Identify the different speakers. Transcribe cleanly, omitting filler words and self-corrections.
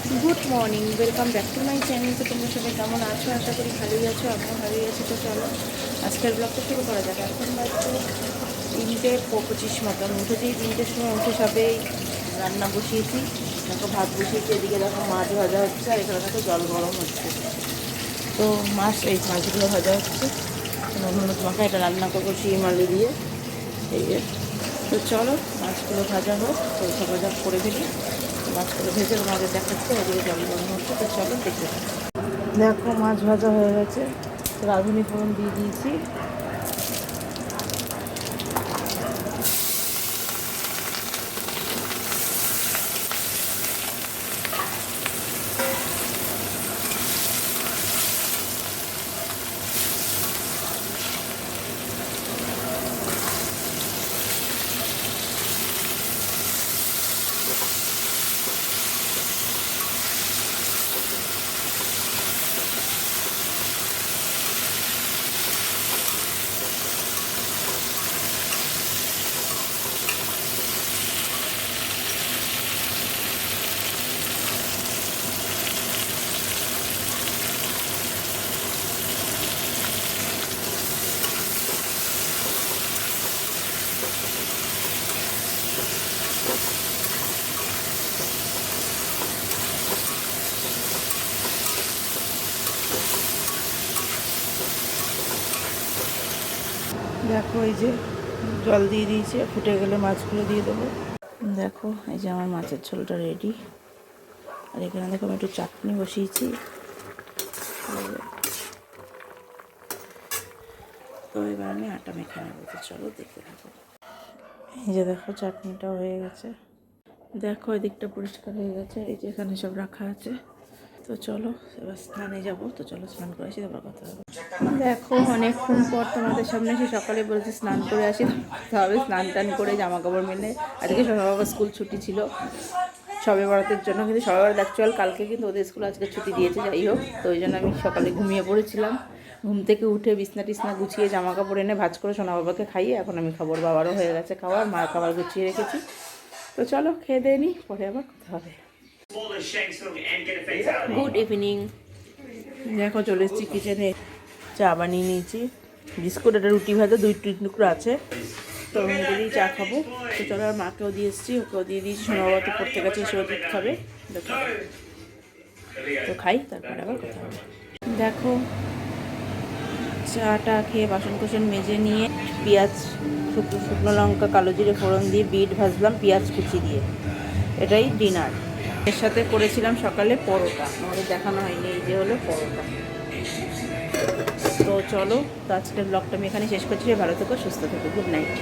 Speaker 1: Good morning, welcome back to my channel. তো তোমরা সবাই কেমন আছো? আশা করি ভালোই আছো, আমিও ভালোই আছি। তো চলো আজকের ব্লগটা শুরু করা যাক। এখন বাজছে 3:25 মতন। উঠেছি 3টের সময়, উঠে সবেই রান্না বসিয়েছি। দেখো ভাত বসিয়েছি, এদিকে দেখো মাছ ভাজা হচ্ছে, আর এখানে দেখো জল গরম হচ্ছে। তো মাছগুলো ভাজা হচ্ছে, হলুদ মাখা এটা রান্না করবো শিম আলু দিয়ে। এই যে, তো চলো মাছগুলো ভাজা হোক, পয়সা ভাজা করে ফেলি। মাছগুলো ভেজে তোমাদের দেখাচ্ছে, ওদিকে জল গরম হচ্ছে। তো চলো দেখতে থাকো। দেখো মাছ ভাজা হয়ে গেছে, রাঁধুনি ফোড়ন দিয়ে দিয়েছি। দেখো এই যে জল দিয়ে দিয়েছে, ফুটে গেলে মাছগুলো দিয়ে দেবো। দেখো এই যে আমার মাছের ঝোলটা রেডি। আর এখানে দেখো আমি একটু চাটনি বসিয়েছি। তো এবার আমি আটা মেখে নেবো। তো চলো দেখতে থাকো। এই যে দেখো চাটনিটাও হয়ে গেছে। দেখো এদিকটা পরিষ্কার হয়ে গেছে, এই যে এখানে সব রাখা আছে। তো চলো এবার স্নানে যাবো। তো চলো স্নান করে আসি, তারপর কথা হবে। দেখো অনেকক্ষণ পর তোমাদের সামনে এসে, সকালে বলছি স্নান করে আসি, তাহলে স্নান টান করে জামা কাপড় মেলে। আজকে সবে বাবা স্কুল ছুটি ছিল সবে বরাতের জন্য, কিন্তু সবে বরাত অ্যাকচুয়াল কালকে, কিন্তু ওদের স্কুল আজকে ছুটি দিয়েছে। যাই হোক, তো ওই জন্য আমি সকালে ঘুমিয়ে পড়েছিলাম। ঘুম থেকে উঠে বিছনা টিছনা গুছিয়ে জামা কাপড় এনে ভাজ করে সোনা বাবাকে খাইয়ে এখন আমি খাবার, বাবারও হয়ে গেছে খাবার, মার খাবার গুছিয়ে রেখেছি। তো চলো খেয়ে দিয়ে নিই, পরে আবার কথা হবে। Good evening. দেখো চলে এসেছি কিচেনে, চা বানিয়ে নিয়েছি। বিস্কুট একটা রুটি ভাজা 2 টুকরো আছে, তো আমি দিয়েই চা খাবো। তো চলো, আর মাকেও দিয়ে এসেছি, ওকেও দিয়ে দিয়েছি। সোনা বাবা তো পড়তে গেছে, সেও দুধ খাবে। তো খাই, তারপরে আবার কথা হবে। দেখো চাটা খেয়ে বাসন কোসন মেজে নিয়ে পেঁয়াজ, শুকনো লঙ্কা, কালো জিরে ফোড়ন দিয়ে বিট ভাজলাম পেঁয়াজ কুচি দিয়ে। এটাই ডিনার। এর সাথে করেছিলাম সকালে পরোটা, আমাদের দেখানো হয়নি। এই যে হলো পরোটা। তো চলো, তো আজকের ব্লগটা আমি এখানে শেষ করছি। ভালো থেকো, সুস্থ থেকো, গুড নাইট।